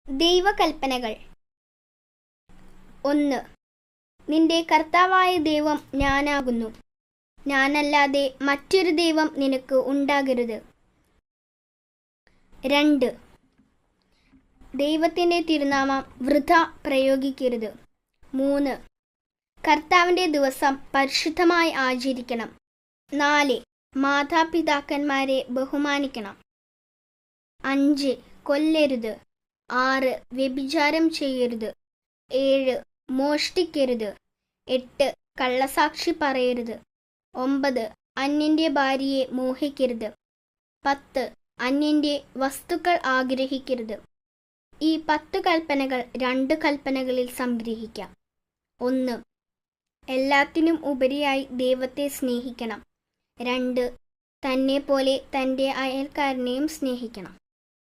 ദൈവകൽപ്പനകൾ. 1. നിന്റെ കർത്താവായ ദൈവം ഞാനാകുന്നു. ഞാനല്ലാതെ മറ്റൊരു ദൈവം നിനക്ക് ഉണ്ടാകരുത്. 2. ദൈവത്തിൻ്റെ തിരുനാമം വൃഥ പ്രയോഗിക്കരുത്. 3. കർത്താവിൻ്റെ ദിവസം പരിശുദ്ധമായി ആചരിക്കണം. 4. മാതാപിതാക്കന്മാരെ ബഹുമാനിക്കണം. 5. കൊല്ലരുത്. 6. വ്യഭിചാരം ചെയ്യരുത്. 7. മോഷ്ടിക്കരുത്. 8. കള്ളസാക്ഷി പറയരുത്. 9. അന്യൻ്റെ ഭാര്യയെ മോഹിക്കരുത്. 10. അന്യൻ്റെ വസ്തുക്കൾ ആഗ്രഹിക്കരുത്. ഈ 10 കൽപ്പനകൾ 2 കൽപ്പനകളിൽ സംഗ്രഹിക്കാം. 1. എല്ലാത്തിനും ഉപരിയായി ദൈവത്തെ സ്നേഹിക്കണം. 2. തന്നെ പോലെ തൻ്റെ അയൽക്കാരനെയും സ്നേഹിക്കണം.